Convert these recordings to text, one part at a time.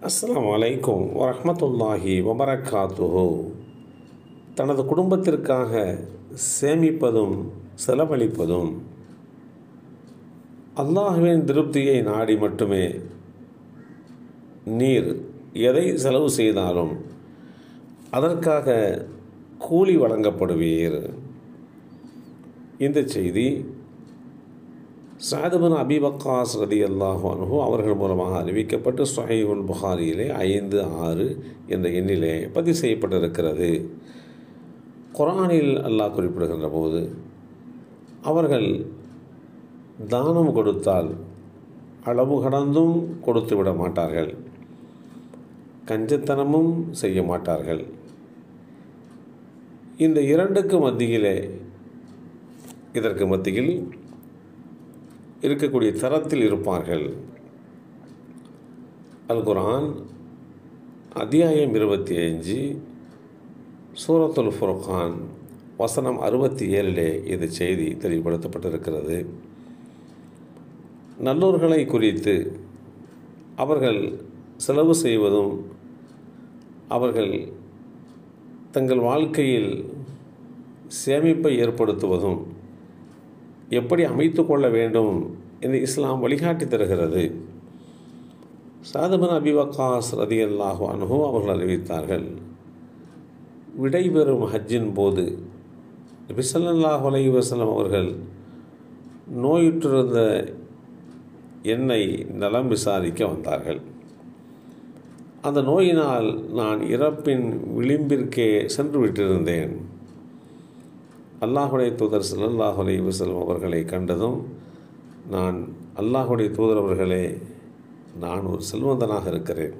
அஸ்ஸலாமு அலைக்கும் வரஹ்மத்துல்லாஹி வபரகாத்துஹு. தனது குடும்பத்திற்காக சேமிப்பதும் செலவழிப்பதும் அல்லாஹ்வின் திருப்தியை நாடி மட்டுமே. நீர் எதை செலவு செய்தாலும் அதற்காக கூலி வழங்கப்படுவீர். இந்த செய்தி சஅத் பின் அபி வக்காஸ் ரலியல்லாஹு அன்ஹு அவர்கள் மூலமாக அறிவிக்கப்பட்டு ஸஹீஹுல் புகாரியிலே 5-6 என்ற எண்ணிலே பதிவு செய்யப்பட்டிருக்கிறது. குர்ஆனில் அல்லாஹ் குறிப்பிடுகின்ற போது, அவர்கள் தானம் கொடுத்தால் அளவு கடந்தும் கொடுத்து விட மாட்டார்கள், கஞ்சத்தனமும் செய்ய மாட்டார்கள். இந்த இரண்டுக்கு மத்தியிலே, இதற்கு மத்தியில் இருக்கக்கூடிய தரத்தில் இருப்பார்கள். அல் குர்ஆன் அத்தியாயம் 25 சூரத்துல் ஃபுர்கான் வசனம் 67 இந்த செய்தி தெளிவுபடுத்தப்பட்டிருக்கிறது. நல்லோர்களை குறித்து அவர்கள் செலவு செய்வதும் அவர்கள் தங்கள் வாழ்க்கையில் சேமிப்பை ஏற்படுத்துவதும் எப்படி அமைத்து கொள்ள வேண்டும் என்று இஸ்லாம் வழிகாட்டி தருகிறது. சஅத் பின் அபி வக்காஸ் ரலியல்லாஹு அன்ஹு அவர்கள் அறிவித்தார்கள், விடைபெறும் ஹஜ்ஜின் போது நபி ஸல்லல்லாஹு அலைஹி வஸல்லம் அவர்கள் நோயுற்றிருந்த என்னை நலம் விசாரிக்க வந்தார்கள். அந்த நோயினால் நான் இறப்பின் விளிம்பிற்கே சென்று விட்டிருந்தேன். அல்லாஹுடைய தூதர் ஸல்லல்லாஹு அலைஹி வஸல்லம் அவர்களை கண்டதும், நான் அல்லாஹுடைய தூதர் அவர்களே, நான் ஒரு செல்வந்தனாக இருக்கிறேன்,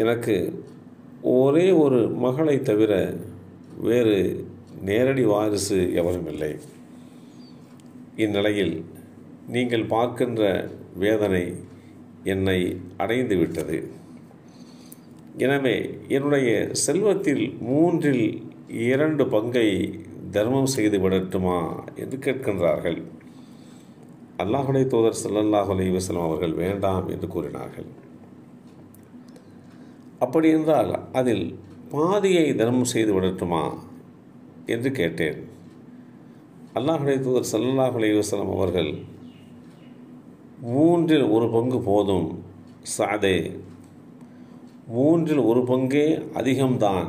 எனக்கு ஒரே ஒரு மகளை தவிர வேறு நேரடி வாரிசு எவரும் இல்லை. இந்நிலையில் நீங்கள் பார்க்கின்ற வேதனை என்னை அடைந்து விட்டது. எனவே என்னுடைய செல்வத்தில் 3/2 பங்கை தர்மம் செய்து விடட்டுமா என்று கேட்கின்றார்கள். அல்லாஹுடைய தூதர் ஸல்லல்லாஹு அலைஹி வஸல்லம் அவர்கள் வேண்டாம் என்று கூறினார்கள். அப்படி என்றால் அதில் பாதியை தர்மம் செய்து விடட்டுமா என்று கேட்டேன். அல்லாஹுடைய தூதர் ஸல்லல்லாஹு அலைஹி வஸல்லம் அவர்கள் 3/1 பங்கு போதும் சஅதே, 3/1 பங்கே அதிகம்தான்.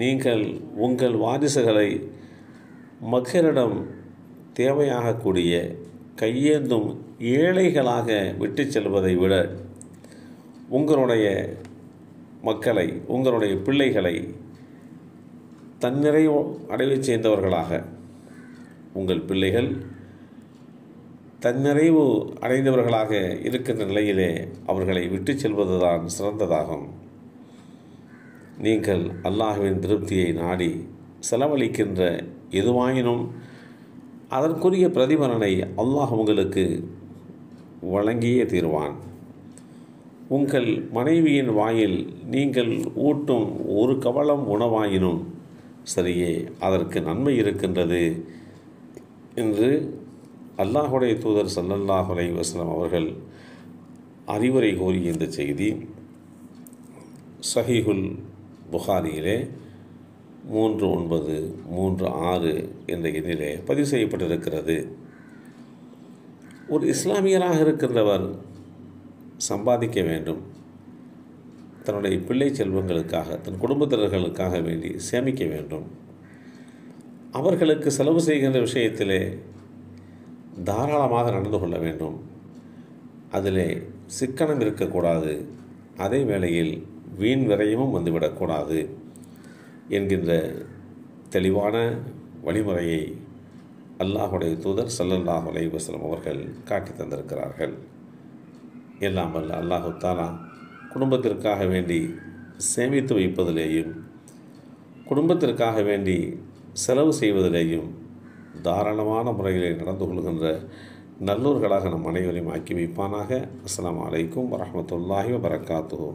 நீங்கள் உங்கள் வாரிசுகளை மக்களிடம் தேவையாகக்கூடிய கையேந்தும் ஏழைகளாக விட்டு செல்வதை விட உங்களுடைய மக்களை, உங்களுடைய பிள்ளைகளை தன்னிறைவு அடையச் செய்தவர்களாக, உங்கள் பிள்ளைகள் தன்னிறைவு அடைந்தவர்களாக இருக்கின்ற நிலையிலே அவர்களை விட்டு செல்வதுதான் சிறந்ததாகும். நீங்கள் அல்லாஹ்வின் திருப்தியை நாடி செலவழிக்கின்ற எதுவாயினும் அதற்குரிய பிரதிபலனை அல்லாஹ் உங்களுக்கு வழங்கியே தீர்வான். உங்கள் மனைவியின் வாயில் நீங்கள் ஊட்டும் ஒரு கவளம் உணவாயினும் சரியே, அதற்கு நன்மை இருக்கின்றது என்று அல்லாஹுடைய தூதர் ஸல்லல்லாஹு அலைஹி வஸல்லம் அவர்கள் அறிவுரை கூறிய இந்த செய்தி ஸஹீஹுல் புகாரியிலே 3936 என்ற எண்ணிலே பதிவு செய்யப்பட்டிருக்கிறது. ஒரு இஸ்லாமியராக இருக்கின்றவர் சம்பாதிக்க வேண்டும், தன்னுடைய பிள்ளை செல்வங்களுக்காக, தன் குடும்பத்தினர்களுக்காக வேண்டி சேமிக்க வேண்டும். அவர்களுக்கு செலவு செய்கின்ற விஷயத்திலே தாராளமாக நடந்து கொள்ள வேண்டும். அதிலே சிக்கனம் இருக்கக்கூடாது, அதே வேளையில் வீண் விரயமும் வந்துவிடக்கூடாது என்கின்ற தெளிவான வழிமுறையை அல்லாஹுடைய தூதர் ஸல்லல்லாஹு அலைஹி வஸல்லம் அவர்கள் காட்டி தந்திருக்கிறார்கள். எல்லாம் வல்ல அல்லாஹு தஆலா குடும்பத்திற்காக வேண்டி சேமித்து வைப்பதிலேயும் குடும்பத்திற்காக வேண்டி செலவு செய்வதிலேயும் தாராளமான முறையில் நடந்து கொள்கின்ற நல்லோர்களாக நம் அனைவரையும் ஆக்கி வைப்பானாக. அஸ்ஸலாமு அலைக்கும் வரஹ்மத்துல்லாஹி வபரகாத்துஹு.